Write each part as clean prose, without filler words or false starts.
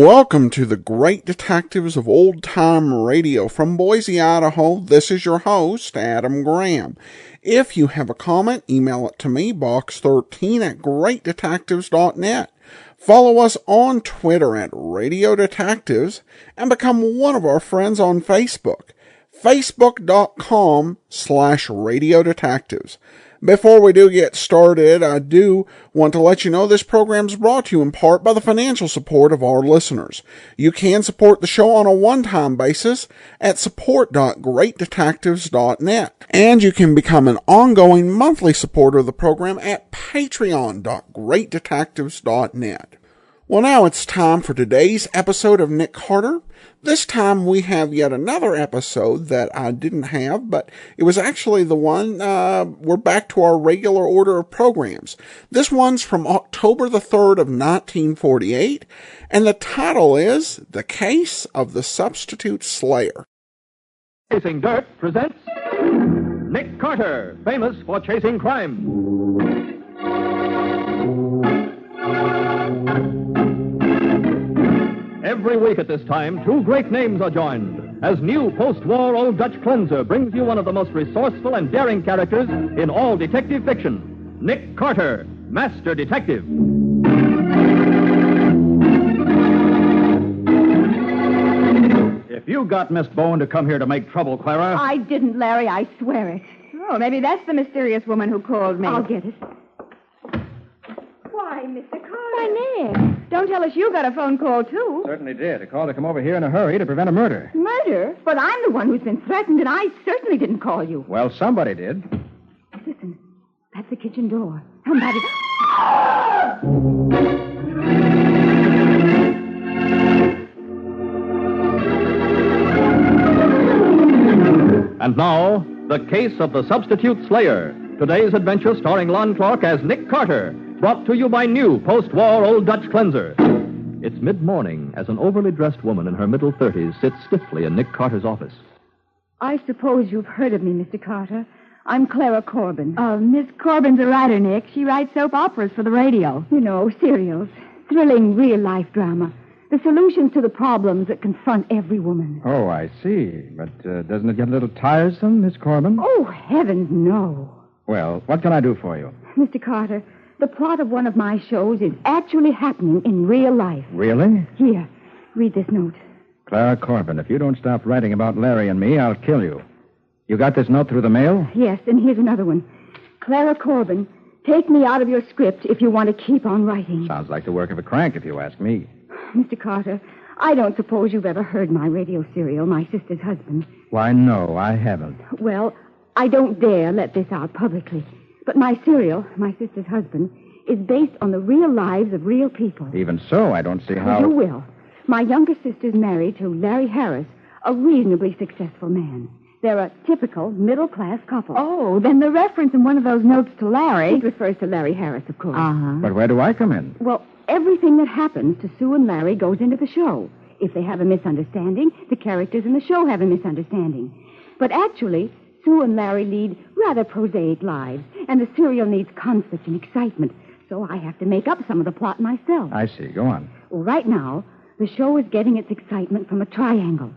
Welcome to the Great Detectives of Old Time Radio. From Boise, Idaho, this is your host, Adam Graham. If you have a comment, email it to me, box13@greatdetectives.net. Follow us on Twitter at Radio Detectives and become one of our friends on Facebook, facebook.com/Radio Detectives. Before we do get started, I do want to let you know this program is brought to you in part by the financial support of our listeners. You can support the show on a one-time basis at support.greatdetectives.net. And you can become an ongoing monthly supporter of the program at patreon.greatdetectives.net. Well, now it's time for today's episode of Nick Carter. This time we have yet another episode that I didn't have, but it was actually the one, we're back to our regular order of programs. This one's from October the 3rd of 1948, and the title is The Case of the Substitute Slayer. Chasing Dirt presents Nick Carter, famous for chasing crime. Every week at this time, two great names are joined as new post-war Old Dutch cleanser brings you one of the most resourceful and daring characters in all detective fiction, Nick Carter, Master Detective. If you got Miss Bowen to come here to make trouble, Clara... I didn't, Larry. I swear it. Oh, maybe that's the mysterious woman who called me. I'll get it. Why, Mr. Carter? Why, Nick, don't tell us you got a phone call, too. Certainly did. A call to come over here in a hurry to prevent a murder. Murder? But I'm the one who's been threatened, and I certainly didn't call you. Well, somebody did. Listen, that's the kitchen door. Somebody... And now, The Case of the Substitute Slayer. Today's adventure starring Lon Clark as Nick Carter, brought to you by new post-war Old Dutch cleanser. It's mid-morning as an overly dressed woman in her middle 30s sits stiffly in Nick Carter's office. I suppose you've heard of me, Mr. Carter. I'm Clara Corbin. Miss Corbin's a writer, Nick. She writes soap operas for the radio. You know, serials. Thrilling real-life drama. The solutions to the problems that confront every woman. Oh, I see. But doesn't it get a little tiresome, Miss Corbin? Oh, heavens, no. Well, what can I do for you? Mr. Carter, the plot of one of my shows is actually happening in real life. Really? Here, read this note. Clara Corbin, if you don't stop writing about Larry and me, I'll kill you. You got this note through the mail? Yes, and here's another one. Clara Corbin, take me out of your script if you want to keep on writing. Sounds like the work of a crank, if you ask me. Mr. Carter, I don't suppose you've ever heard my radio serial, My Sister's Husband. Why, no, I haven't. Well, I don't dare let this out publicly. But my serial, My Sister's Husband, is based on the real lives of real people. Even so, I don't see how... You will. My younger sister's married to Larry Harris, a reasonably successful man. They're a typical middle-class couple. Oh, then the reference in one of those notes to Larry... It refers to Larry Harris, of course. Uh-huh. But where do I come in? Well, everything that happens to Sue and Larry goes into the show. If they have a misunderstanding, the characters in the show have a misunderstanding. But actually, Sue and Larry lead rather prosaic lives, and the serial needs conflict and excitement, so I have to make up some of the plot myself. I see. Go on. Well, right now, the show is getting its excitement from a triangle.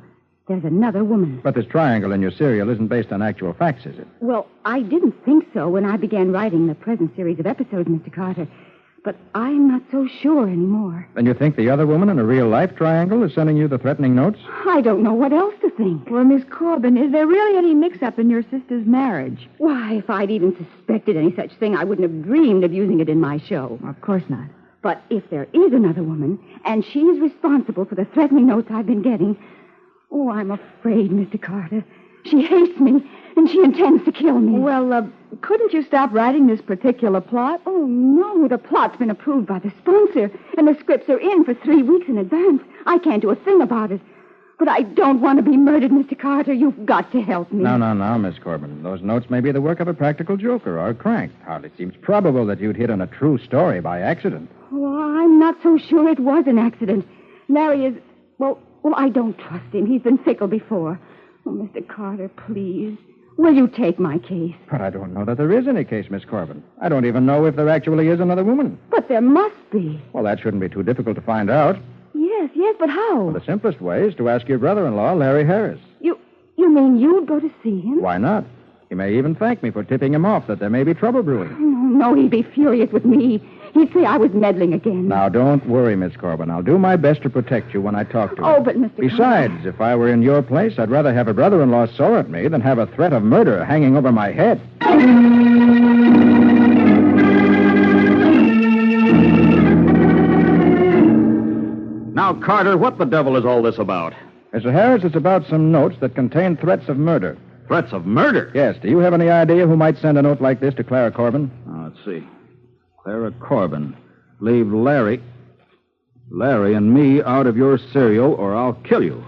There's another woman. But this triangle in your serial isn't based on actual facts, is it? Well, I didn't think so when I began writing the present series of episodes, Mr. Carter. But I'm not so sure anymore. Then you think the other woman in a real-life triangle is sending you the threatening notes? I don't know what else to think. Well, Miss Corbin, is there really any mix-up in your sister's marriage? Why, if I'd even suspected any such thing, I wouldn't have dreamed of using it in my show. Of course not. But if there is another woman, and she is responsible for the threatening notes I've been getting... Oh, I'm afraid, Mr. Carter. She hates me, and she intends to kill me. Well, couldn't you stop writing this particular plot? Oh, no. The plot's been approved by the sponsor, and the scripts are in for 3 weeks in advance. I can't do a thing about it. But I don't want to be murdered, Mr. Carter. You've got to help me. No, Miss Corbin. Those notes may be the work of a practical joker or a crank. Hardly seems probable that you'd hit on a true story by accident. Oh, I'm not so sure it was an accident. Larry is... Well, I don't trust him. He's been fickle before. Oh, Mr. Carter, please. Will you take my case? But I don't know that there is any case, Miss Corbin. I don't even know if there actually is another woman. But there must be. Well, that shouldn't be too difficult to find out. Yes, yes, but how? Well, the simplest way is to ask your brother-in-law, Larry Harris. You mean you'd go to see him? Why not? He may even thank me for tipping him off that there may be trouble brewing. No, he'd be furious with me. He'd say I was meddling again. Now, don't worry, Miss Corbin. I'll do my best to protect you when I talk to him. Oh, but Mr. Besides, if I were in your place, I'd rather have a brother-in-law sore at me than have a threat of murder hanging over my head. Now, Carter, what the devil is all this about? Mr. Harris, it's about some notes that contain threats of murder. Threats of murder? Yes. Do you have any idea who might send a note like this to Clara Corbin? Let's see. Clara Corbin. Leave Larry and me out of your cereal or I'll kill you.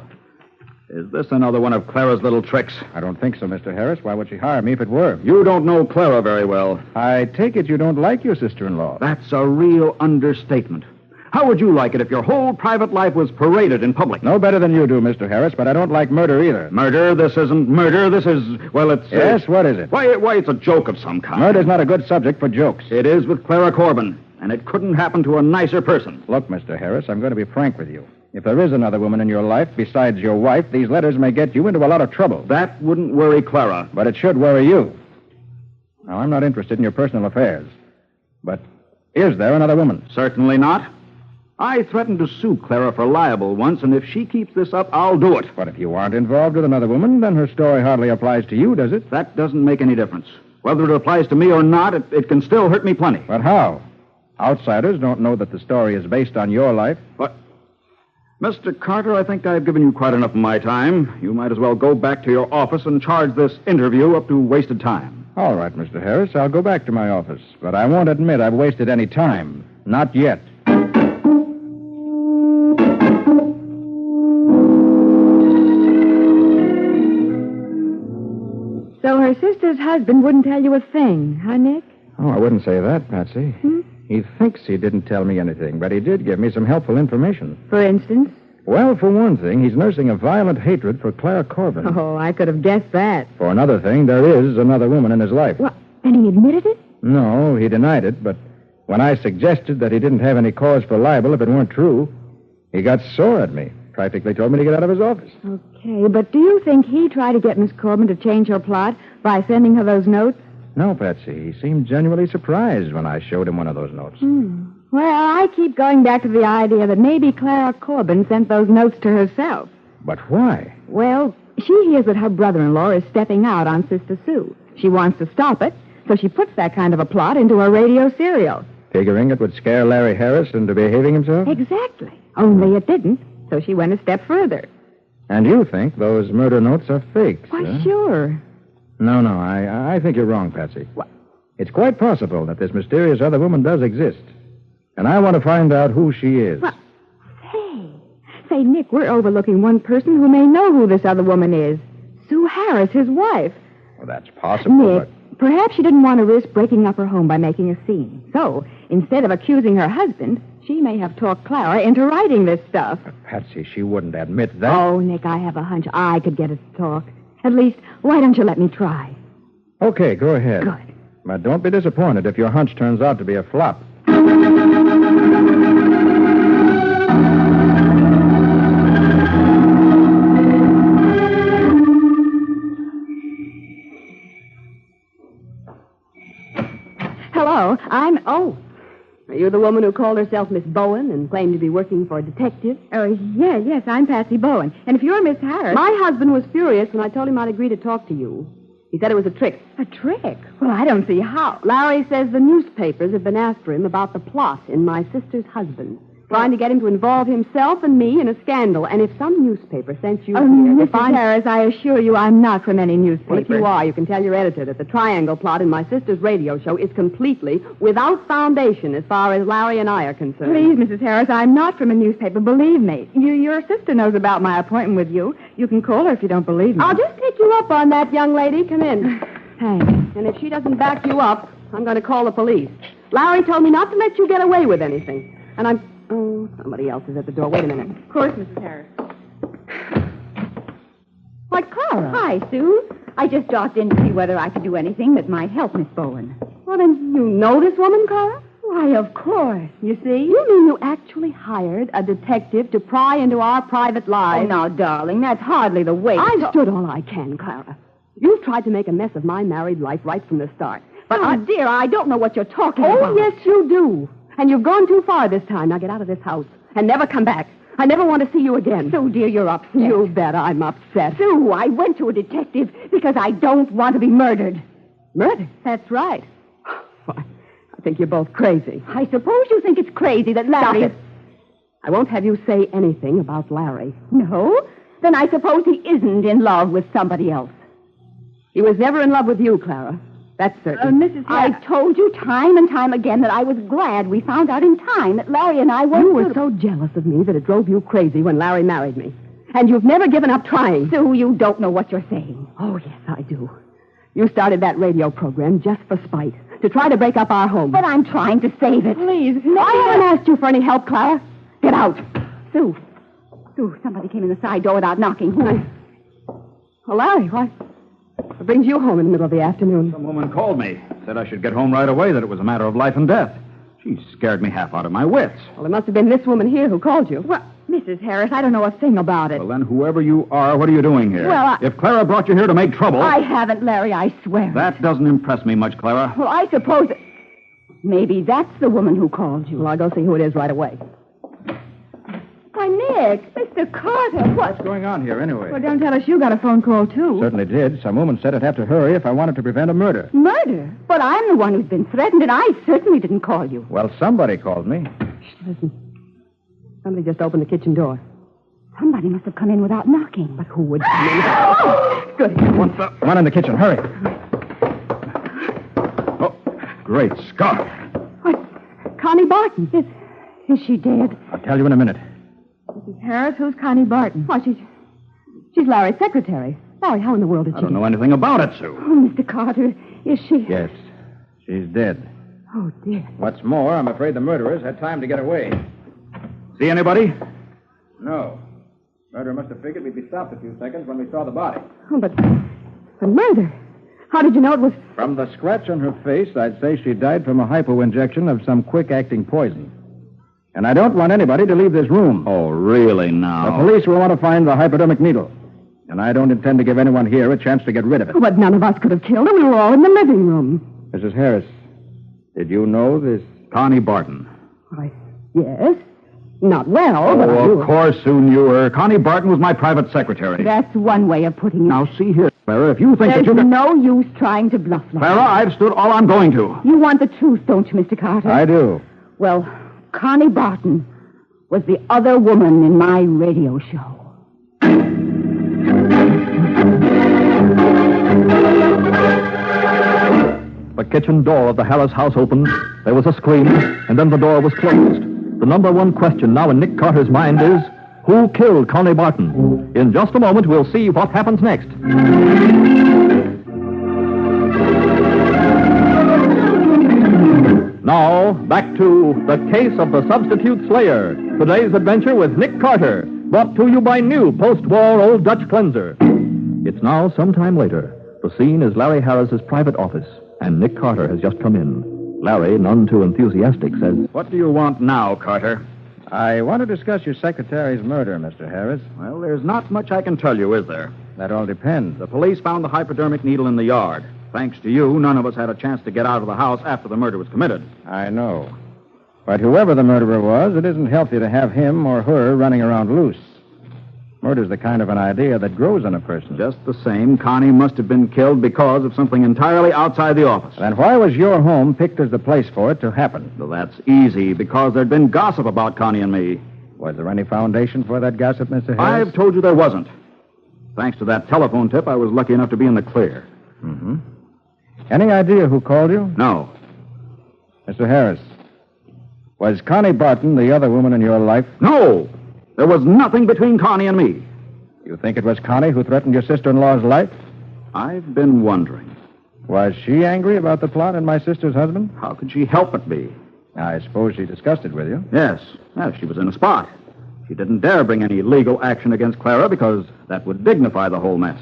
Is this another one of Clara's little tricks? I don't think so, Mr. Harris. Why would she hire me if it were? You don't know Clara very well. I take it you don't like your sister-in-law. That's a real understatement. How would you like it if your whole private life was paraded in public? No better than you do, Mr. Harris, but I don't like murder either. Murder? This isn't murder. This is, well, it's... Yes, what is it? Why, it's a joke of some kind. Murder's not a good subject for jokes. It is with Clara Corbin, and it couldn't happen to a nicer person. Look, Mr. Harris, I'm going to be frank with you. If there is another woman in your life besides your wife, these letters may get you into a lot of trouble. That wouldn't worry Clara. But it should worry you. Now, I'm not interested in your personal affairs. But is there another woman? Certainly not. I threatened to sue Clara for libel once, and if she keeps this up, I'll do it. But if you aren't involved with another woman, then her story hardly applies to you, does it? That doesn't make any difference. Whether it applies to me or not, it can still hurt me plenty. But how? Outsiders don't know that the story is based on your life. But, Mr. Carter, I think I've given you quite enough of my time. You might as well go back to your office and charge this interview up to wasted time. All right, Mr. Harris, I'll go back to my office. But I won't admit I've wasted any time. Not yet. So her sister's husband wouldn't tell you a thing, huh, Nick? Oh, I wouldn't say that, Patsy. He thinks he didn't tell me anything, but he did give me some helpful information. For instance? Well, for one thing, he's nursing a violent hatred for Clara Corbin. Oh, I could have guessed that. For another thing, there is another woman in his life. What? And he admitted it? No, he denied it, but when I suggested that he didn't have any cause for libel if it weren't true, he got sore at me. Practically told me to get out of his office. Okay, but do you think he tried to get Miss Corbin to change her plot by sending her those notes? No, Patsy. He seemed genuinely surprised when I showed him one of those notes. Well, I keep going back to the idea that maybe Clara Corbin sent those notes to herself. But why? Well, she hears that her brother-in-law is stepping out on Sister Sue. She wants to stop it, so she puts that kind of a plot into her radio serial. Figuring it would scare Larry Harris into behaving himself? Exactly. Only it didn't, so she went a step further. And you think those murder notes are fakes, Why, huh? sure. No, I think you're wrong, Patsy. What? It's quite possible that this mysterious other woman does exist. And I want to find out who she is. What? Say, Nick, we're overlooking one person who may know who this other woman is. Sue Harris, his wife. Well, that's possible, Nick, perhaps she didn't want to risk breaking up her home by making a scene. So, instead of accusing her husband, she may have talked Clara into writing this stuff. But Patsy, she wouldn't admit that. Oh, Nick, I have a hunch I could get her to talk. At least, why don't you let me try? Okay, go ahead. Good. But don't be disappointed if your hunch turns out to be a flop. Hello, Oh, are you the woman who called herself Miss Bowen and claimed to be working for a detective? Yes, I'm Patsy Bowen. And if you're Miss Harris... My husband was furious when I told him I'd agree to talk to you. He said it was a trick. A trick? Well, I don't see how. Larry says the newspapers have been after him about the plot in my sister's husband, trying to get him to involve himself and me in a scandal. And if some newspaper sent you here to Mrs. find... Harris, I assure you I'm not from any newspaper. Well, if you are, you can tell your editor that the triangle plot in my sister's radio show is completely without foundation as far as Larry and I are concerned. Please, Mrs. Harris, I'm not from a newspaper. Believe me. Your sister knows about my appointment with you. You can call her if you don't believe me. I'll just take you up on that, young lady. Come in. Thanks. And if she doesn't back you up, I'm going to call the police. Larry told me not to let you get away with anything. And I'm... Oh, somebody else is at the door. Wait a minute. Of course, Mrs. Harris. Why, Clara. Hi, Sue. I just dropped in to see whether I could do anything that might help Miss Bowen. Well, then, you know this woman, Clara? Why, of course. You see? You mean you actually hired a detective to pry into our private lives? Oh, now, darling, that's hardly the way. I've stood all I can, Clara. You've tried to make a mess of my married life right from the start. But, dear, I don't know what you're talking about. Oh, yes, you do. And you've gone too far this time. Now get out of this house and never come back. I never want to see you again. Sue, dear, you're upset. You bet I'm upset. Sue, I went to a detective because I don't want to be murdered. Murder? That's right. Why, I think you're both crazy. I suppose you think it's crazy that Larry... Stop it. I won't have you say anything about Larry. No? Then I suppose he isn't in love with somebody else. He was never in love with you, Clara. That's certain. Mrs. I told you time and time again that I was glad we found out in time that Larry and I weren't... You were so jealous of me that it drove you crazy when Larry married me. And you've never given up trying. Sue, you don't know what you're saying. Oh, yes, I do. You started that radio program just for spite, to try to break up our home. But I'm trying to save it. Please, I haven't asked you for any help, Clara. Get out. Sue, somebody came in the side door without knocking. Who? Oh, Larry, what brings you home in the middle of the afternoon? Some woman called me. Said I should get home right away, that it was a matter of life and death. She scared me half out of my wits. Well, it must have been this woman here who called you. Well, Mrs. Harris, I don't know a thing about it. Well, then, whoever you are, what are you doing here? Well, If Clara brought you here to make trouble... I haven't, Larry, I swear. That doesn't impress me much, Clara. Well, I suppose... Maybe that's the woman who called you. Well, I'll go see who it is right away. Why, Nick, Mr. Carter, What's going on here, anyway? Well, don't tell us you got a phone call, too. Certainly did. Some woman said I'd have to hurry if I wanted to prevent a murder. Murder? But I'm the one who's been threatened, and I certainly didn't call you. Well, somebody called me. Listen. Somebody just opened the kitchen door. Somebody must have come in without knocking. But who would come in? Oh, good. Come on in the kitchen. Hurry. Oh, great Scott. What? Connie Barton. Is she dead? I'll tell you in a minute. Mrs. Harris, who's Connie Barton? Why, she's Larry's secretary. Larry, how in the world did I she... don't know anything about it, Sue. Oh, Mr. Carter, is she... Yes, she's dead. Oh, dear. What's more, I'm afraid the murderers had time to get away. See anybody? No. Murderer must have figured we'd be stopped a few seconds when we saw the body. Oh, but murder. How did you know it was... From the scratch on her face, I'd say she died from a hypo-injection of some quick-acting poison. And I don't want anybody to leave this room. Oh, really now? The police will want to find the hypodermic needle. And I don't intend to give anyone here a chance to get rid of it. Oh, but none of us could have killed her. We were all in the living room. Mrs. Harris, did you know this? Connie Barton. Why, yes. Not well, but I Oh, knew of course, Sue knew her. Connie Barton was my private secretary. That's one way of putting it. Now, see here, Clara, if you think There's that you can... no use trying to bluff like Clara, I've stood all I'm going to. You want the truth, don't you, Mr. Carter? I do. Well, Connie Barton was the other woman in my radio show. The kitchen door of the Harris house opened. There was a scream, and then the door was closed. The number one question now in Nick Carter's mind is, who killed Connie Barton? In just a moment, we'll see what happens next. Now, back to The Case of the Substitute Slayer. Today's adventure with Nick Carter, brought to you by new post-war Old Dutch Cleanser. It's now some time later. The scene is Larry Harris's private office, and Nick Carter has just come in. Larry, none too enthusiastic, says, What do you want now, Carter? I want to discuss your secretary's murder, Mr. Harris. Well, there's not much I can tell you, is there? That all depends. The police found the hypodermic needle in the yard. Thanks to you, none of us had a chance to get out of the house after the murder was committed. I know. But whoever the murderer was, it isn't healthy to have him or her running around loose. Murder's the kind of an idea that grows in a person. Just the same, Connie must have been killed because of something entirely outside the office. Then why was your home picked as the place for it to happen? Well, that's easy, because there'd been gossip about Connie and me. Was there any foundation for that gossip, Mr. Harris? I've told you there wasn't. Thanks to that telephone tip, I was lucky enough to be in the clear. Mm-hmm. Any idea who called you? No. Mr. Harris, was Connie Barton the other woman in your life? No! There was nothing between Connie and me. You think it was Connie who threatened your sister-in-law's life? I've been wondering. Was she angry about the plot and my sister's husband? How could she help but be? I suppose she discussed it with you. Yes. She was in a spot. She didn't dare bring any legal action against Clara because that would dignify the whole mess.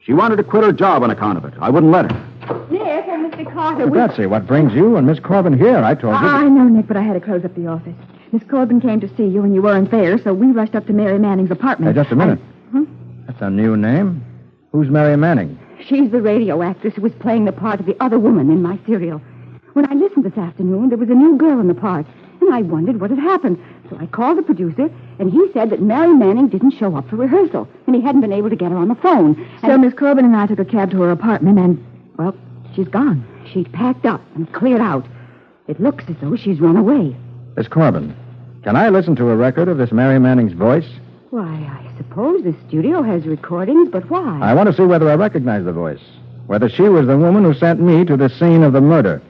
She wanted to quit her job on account of it. I wouldn't let her. Nick, Mr. Carter, Betsy, what brings you and Miss Corbin here? I told you. I know, Nick, but I had to close up the office. Miss Corbin came to see you, and you weren't there, so we rushed up to Mary Manning's apartment. Hey, just a minute. That's a new name. Who's Mary Manning? She's the radio actress who was playing the part of the other woman in my serial. When I listened this afternoon, there was a new girl in the part, and I wondered what had happened. So I called the producer, and he said that Mary Manning didn't show up for rehearsal, and he hadn't been able to get her on the phone. So Miss Corbin and I took a cab to her apartment, and, well, she's gone. She'd packed up and cleared out. It looks as though she's run away. Miss Corbin, can I listen to a record of this Mary Manning's voice? Why, I suppose the studio has recordings, but why? I want to see whether I recognize the voice. Whether she was the woman who sent me to the scene of the murder.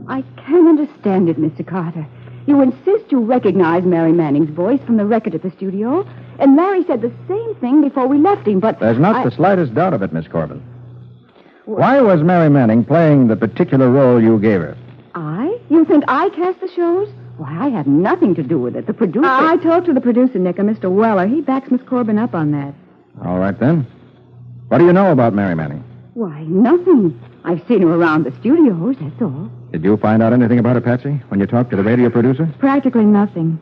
I can't understand it, Mr. Carter. You insist you recognize Mary Manning's voice from the record at the studio, and Larry said the same thing before we left him, but... There's not the slightest doubt of it, Miss Corbin. Why was Mary Manning playing the particular role you gave her? I? You think I cast the shows? Why, I have nothing to do with it. The producer... I talked to the producer, Nick, Mr. Weller. He backs Miss Corbin up on that. All right, then. What do you know about Mary Manning? Why, nothing. I've seen her around the studios, that's all. Did you find out anything about her, Patsy, when you talked to the radio producer? Practically nothing.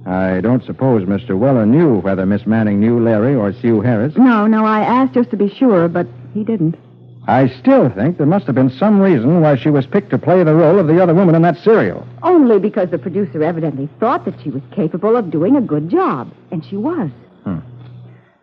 I don't suppose Mr. Weller knew whether Miss Manning knew Larry or Sue Harris. No, I asked just to be sure, but he didn't. I still think there must have been some reason why she was picked to play the role of the other woman in that serial. Only because the producer evidently thought that she was capable of doing a good job, and she was.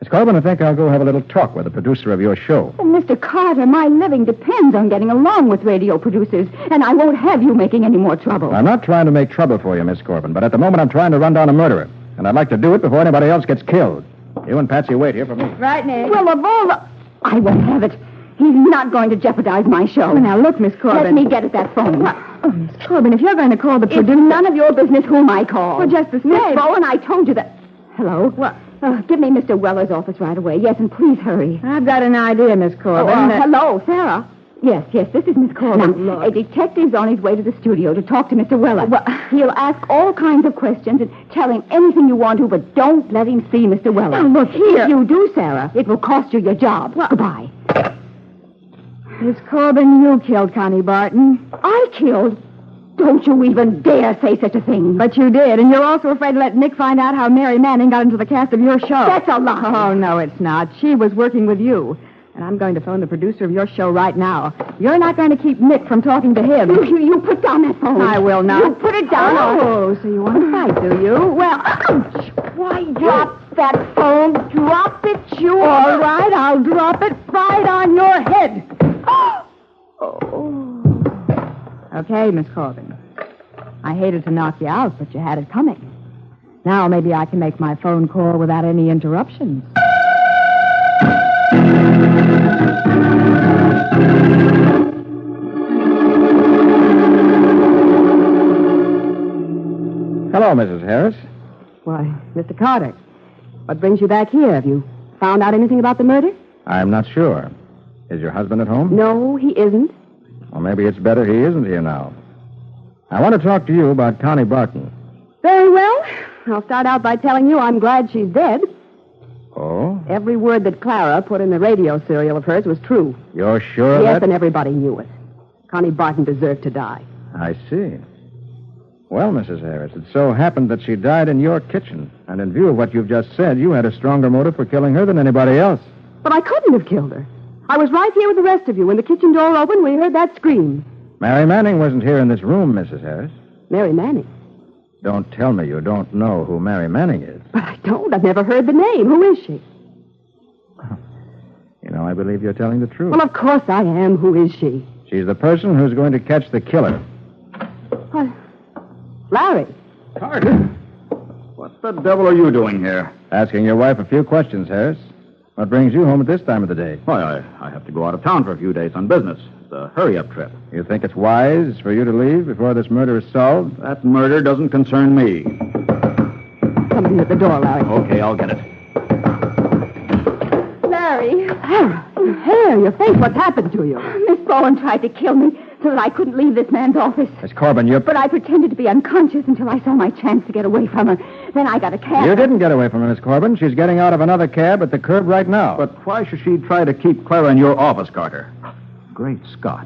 Miss Corbin, I think I'll go have a little talk with the producer of your show. Oh, Mr. Carter, my living depends on getting along with radio producers, and I won't have you making any more trouble. I'm not trying to make trouble for you, Miss Corbin, but at the moment I'm trying to run down a murderer, and I'd like to do it before anybody else gets killed. You and Patsy wait here for me. Right, Nick. Well, of all the... I won't have it. He's not going to jeopardize my show. Oh, now, look, Miss Corbin. Let me get at that phone. Oh, Miss Corbin, if you're going to call the producer... It's none of your business whom I call. Well, just the same. Miss Bowen, I told you that... Hello? What? Give me Mr. Weller's office right away. Yes, and please hurry. I've got an idea, Miss Corbin. Hello, Sarah. Yes, this is Miss Corbin. Now, look. A detective's on his way to the studio to talk to Mr. Weller. Well, he'll ask all kinds of questions and tell him anything you want to, but don't let him see Mr. Weller. Now, look here. If you do, Sarah, it will cost you your job. Goodbye. Miss Corbin, you killed Connie Barton. I killed? Don't you even dare say such a thing. But you did, and you're also afraid to let Nick find out how Mary Manning got into the cast of your show. That's a lie. Oh, no, it's not. She was working with you. And I'm going to phone the producer of your show right now. You're not going to keep Nick from talking to him. You put down that phone. I will not. You put it down. Oh, so you want to fight, do you? Well, ouch. Why, drop that phone. Drop it, you. All right, I'll drop it right on your head. Okay, Miss Corbin. I hated to knock you out, but you had it coming. Now maybe I can make my phone call without any interruptions. Hello, Mrs. Harris. Why, Mr. Carter, what brings you back here? Have you found out anything about the murder? I'm not sure. Is your husband at home? No, he isn't. Well, maybe it's better he isn't here now. I want to talk to you about Connie Barton. Very well. I'll start out by telling you I'm glad she's dead. Oh? Every word that Clara put in the radio serial of hers was true. You're sure of Yes, that? and everybody knew it. Connie Barton deserved to die. I see. Well, Mrs. Harris, it so happened that she died in your kitchen. And in view of what you've just said, you had a stronger motive for killing her than anybody else. But I couldn't have killed her. I was right here with the rest of you. When the kitchen door opened, we heard that scream. Mary Manning wasn't here in this room, Mrs. Harris. Mary Manning. Don't tell me you don't know who Mary Manning is. But I don't. I've never heard the name. Who is she? You know, I believe you're telling the truth. Well, of course I am. Who is she? She's the person who's going to catch the killer. Larry. Carter? What the devil are you doing here? Asking your wife a few questions, Harris. What brings you home at this time of the day? Why, I have to go out of town for a few days on business. It's a hurry-up trip. You think it's wise for you to leave before this murder is solved? That murder doesn't concern me. Somebody at the door, Larry. Okay, I'll get it. Larry. Sarah, your hair, your face, what's happened to you? Miss Bowen tried to kill me. so that I couldn't leave this man's office. Miss Corbin, you're... But I pretended to be unconscious until I saw my chance to get away from her. Then I got a cab. You didn't get away from her, Miss Corbin. She's getting out of another cab at the curb right now. But why should she try to keep Clara in your office, Carter? Great Scott.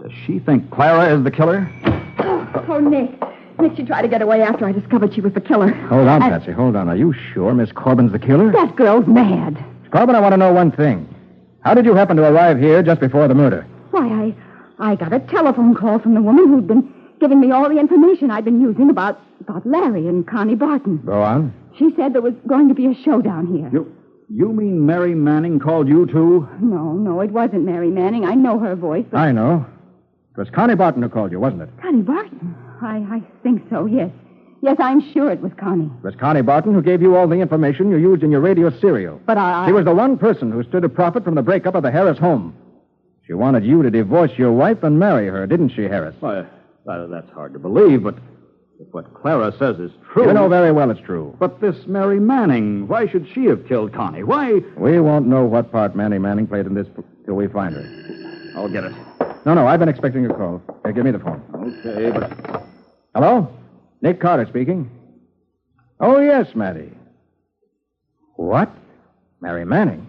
Does she think Clara is the killer? Oh, Nick. Nick, she tried to get away after I discovered she was the killer. Hold on, Patsy, hold on. Are you sure Miss Corbin's the killer? That girl's mad. Miss Corbin, I want to know one thing. How did you happen to arrive here just before the murder? Why, I got a telephone call from the woman who'd been giving me all the information I'd been using about Larry and Connie Barton. Go on. She said there was going to be a show down here. You mean Mary Manning called you, too? No, it wasn't Mary Manning. I know her voice, but... I know. It was Connie Barton who called you, wasn't it? Connie Barton? I think so, yes. Yes, I'm sure it was Connie. It was Connie Barton who gave you all the information you used in your radio serial. But She was the one person who stood to profit from the breakup of the Harris home. She wanted you to divorce your wife and marry her, didn't she, Harris? Why, that's hard to believe, but if what Clara says is true... You know very well it's true. But this Mary Manning, why should she have killed Connie? Why... We won't know what part Mary Manning played in this till we find her. I'll get it. No, I've been expecting a call. Here, give me the phone. Okay, but... Hello? Nick Carter speaking. Oh, yes, Matty. What? Mary Manning?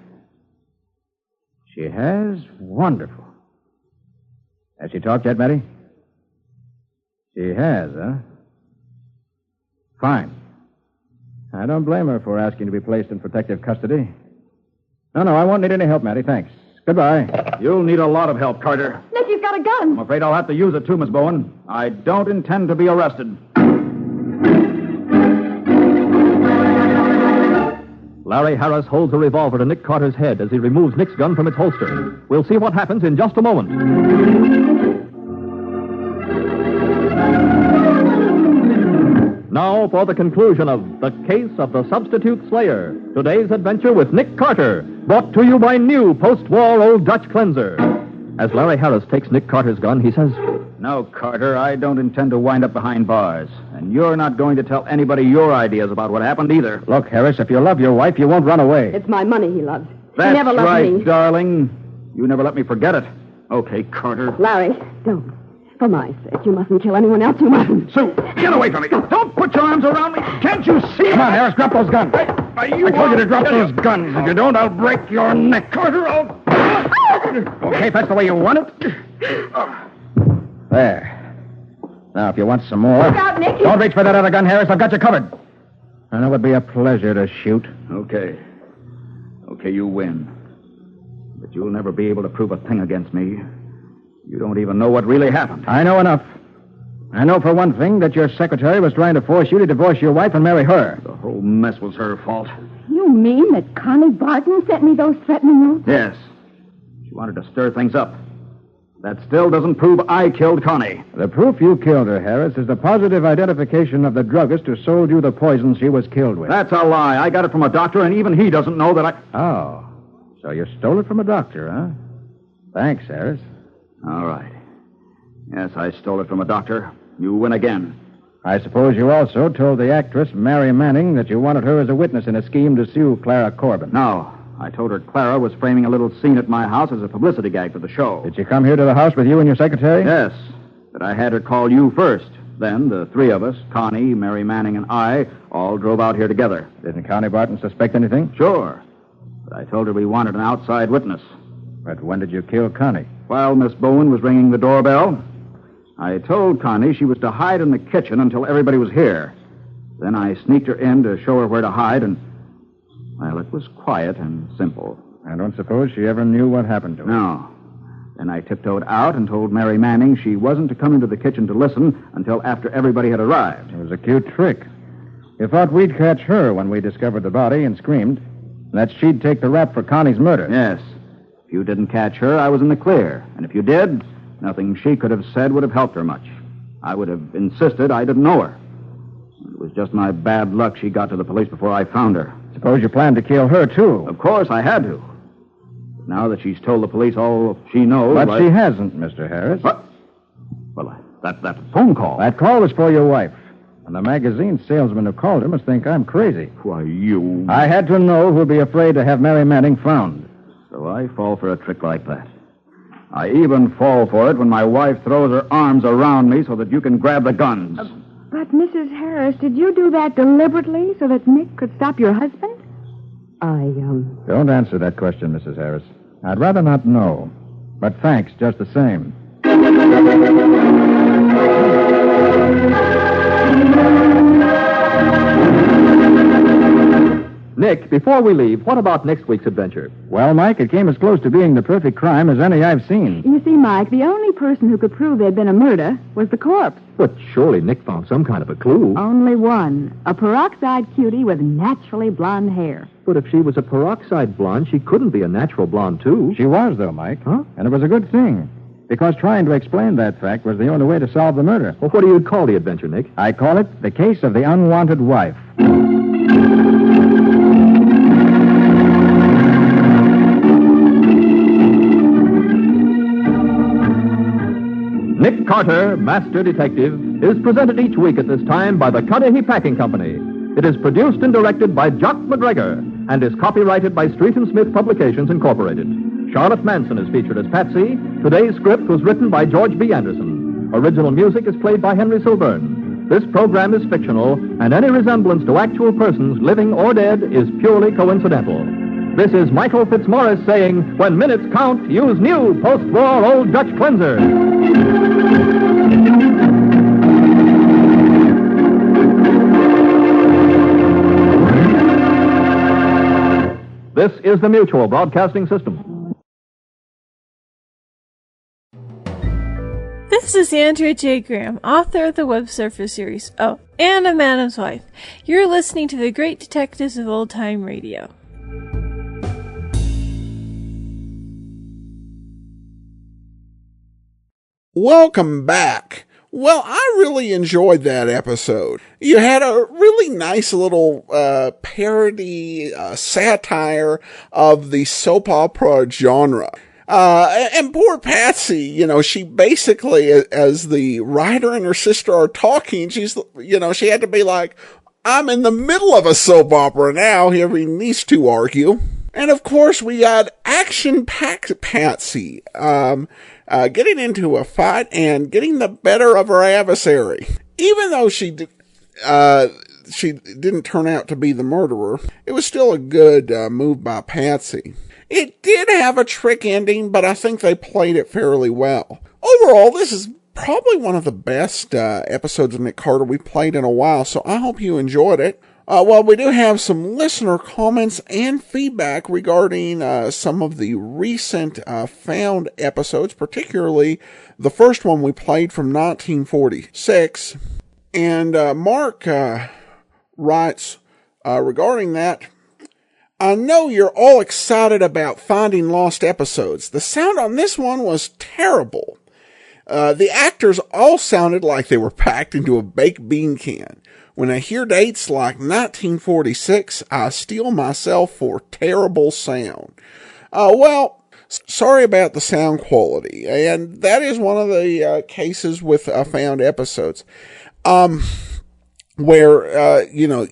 She has? Wonderful. Has she talked yet, Matty? She has, huh? Fine. I don't blame her for asking to be placed in protective custody. No, I won't need any help, Matty. Thanks. Goodbye. You'll need a lot of help, Carter. Nick, he's got a gun. I'm afraid I'll have to use it, too, Miss Bowen. I don't intend to be arrested. Larry Harris holds a revolver to Nick Carter's head as he removes Nick's gun from its holster. We'll see what happens in just a moment. Now for the conclusion of The Case of the Substitute Slayer. Today's adventure with Nick Carter, brought to you by new post-war Old Dutch Cleanser. As Larry Harris takes Nick Carter's gun, he says, No, Carter, I don't intend to wind up behind bars. And you're not going to tell anybody your ideas about what happened either. Look, Harris, if you love your wife, you won't run away. It's my money he loves. That's he never loved right, me. darling. You never let me forget it. Okay, Carter. Larry, don't. For my sake, you mustn't kill anyone else. You mustn't. Sue, get away from me. Don't put your arms around me. Can't you see? Come on, Harris, drop those guns. I told you to drop those guns. If you don't, I'll break your neck. Carter, Okay, if that's the way you want it. There. Now, if you want some more... Look out, Nick. Don't reach for that other gun, Harris. I've got you covered. And it would be a pleasure to shoot. Okay, you win. But you'll never be able to prove a thing against me. You don't even know what really happened. I know enough. I know for one thing that your secretary was trying to force you to divorce your wife and marry her. The whole mess was her fault. You mean that Connie Barton sent me those threatening notes? Yes. She wanted to stir things up. That still doesn't prove I killed Connie. The proof you killed her, Harris, is the positive identification of the druggist who sold you the poison she was killed with. That's a lie. I got it from a doctor, and even he doesn't know that I... Oh. So you stole it from a doctor, huh? Thanks, Harris. All right. Yes, I stole it from a doctor. You win again. I suppose you also told the actress, Mary Manning, that you wanted her as a witness in a scheme to sue Clara Corbin. No. I told her Clara was framing a little scene at my house as a publicity gag for the show. Did she come here to the house with you and your secretary? Yes. But I had her call you first. Then the three of us, Connie, Mary Manning, and I, all drove out here together. Didn't Connie Barton suspect anything? Sure. But I told her we wanted an outside witness. But when did you kill Connie? While Miss Bowen was ringing the doorbell, I told Connie she was to hide in the kitchen until everybody was here. Then I sneaked her in to show her where to hide, and, well, it was quiet and simple. I don't suppose she ever knew what happened to her. No. Then I tiptoed out and told Mary Manning she wasn't to come into the kitchen to listen until after everybody had arrived. It was a cute trick. You thought we'd catch her when we discovered the body and screamed. That she'd take the rap for Connie's murder. Yes. If you didn't catch her, I was in the clear. And if you did, nothing she could have said would have helped her much. I would have insisted I didn't know her. It was just my bad luck she got to the police before I found her. Suppose you planned to kill her, too. Of course, I had to. Now that she's told the police all she knows... But she hasn't, Mr. Harris. What? Well, that phone call... That call was for your wife. And the magazine salesman who called her must think I'm crazy. Why, you... I had to know who'd be afraid to have Mary Manning found. So I fall for a trick like that. I even fall for it when my wife throws her arms around me so that you can grab the guns. But, Mrs. Harris, did you do that deliberately so that Nick could stop your husband? Don't answer that question, Mrs. Harris. I'd rather not know. But thanks just the same. Nick, before we leave, what about next week's adventure? Well, Mike, it came as close to being the perfect crime as any I've seen. You see, Mike, the only person who could prove there'd been a murder was the corpse. But surely Nick found some kind of a clue. Only one. A peroxide cutie with naturally blonde hair. But if she was a peroxide blonde, she couldn't be a natural blonde, too. She was, though, Mike. Huh? And it was a good thing. Because trying to explain that fact was the only way to solve the murder. Well, what do you call the adventure, Nick? I call it the case of the unwanted wife. Nick Carter, Master Detective, is presented each week at this time by the Cudahy Packing Company. It is produced and directed by Jock McGregor and is copyrighted by Street & Smith Publications, Incorporated. Charlotte Manson is featured as Patsy. Today's script was written by George B. Anderson. Original music is played by Henry Silverne. This program is fictional, and any resemblance to actual persons, living or dead, is purely coincidental. This is Michael Fitzmaurice saying, when minutes count, use new post-war Old Dutch cleanser. This is the Mutual Broadcasting System. This is Andrea J. Graham, author of the Web Surfer series, and a Madam's Wife. You're listening to the Great Detectives of Old Time Radio. Welcome back. Well, I really enjoyed that episode. You had a really nice little parody, satire of the soap opera genre. And poor Patsy, she basically, as the writer and her sister are talking, she had to be like, I'm in the middle of a soap opera now, hearing these two argue. And of course, we got action-packed Patsy, getting into a fight and getting the better of her adversary. Even though she didn't turn out to be the murderer, it was still a good move by Patsy. It did have a trick ending, but I think they played it fairly well. Overall, this is probably one of the best episodes of Nick Carter we played in a while, so I hope you enjoyed it. Well, we do have some listener comments and feedback regarding some of the recent found episodes, particularly the first one we played from 1946. And Mark writes regarding that, I know you're all excited about finding lost episodes. The sound on this one was terrible. The actors all sounded like they were packed into a baked bean can. When I hear dates like 1946, I steel myself for terrible sound. Well, sorry about the sound quality, and that is one of the cases with found episodes. Where, you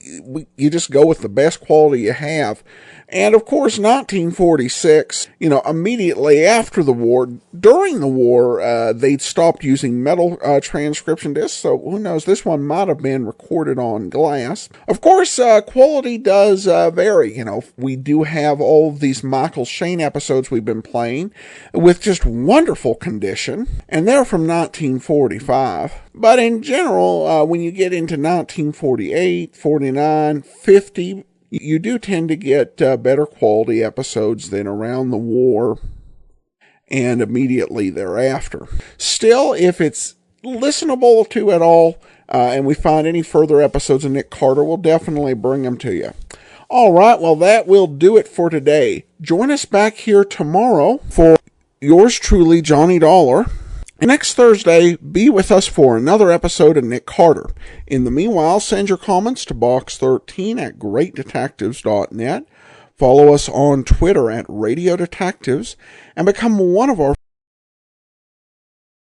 just go with the best quality you have. And of course, 1946, immediately after the war, during the war, they'd stopped using metal transcription discs, so who knows, this one might have been recorded on glass. Of course, quality does vary. We do have all of these Michael Shayne episodes we've been playing with just wonderful condition, and they're from 1945. But in general, when you get into 1948, 49, 50, you do tend to get better quality episodes than around the war and immediately thereafter. Still, if it's listenable to at all, and we find any further episodes of Nick Carter, we'll definitely bring them to you. All right, well, that will do it for today. Join us back here tomorrow for yours truly, Johnny Dollar. And next Thursday, be with us for another episode of Nick Carter. In the meanwhile, send your comments to box13@greatdetectives.net. Follow us on Twitter @Radio Detectives and become one of our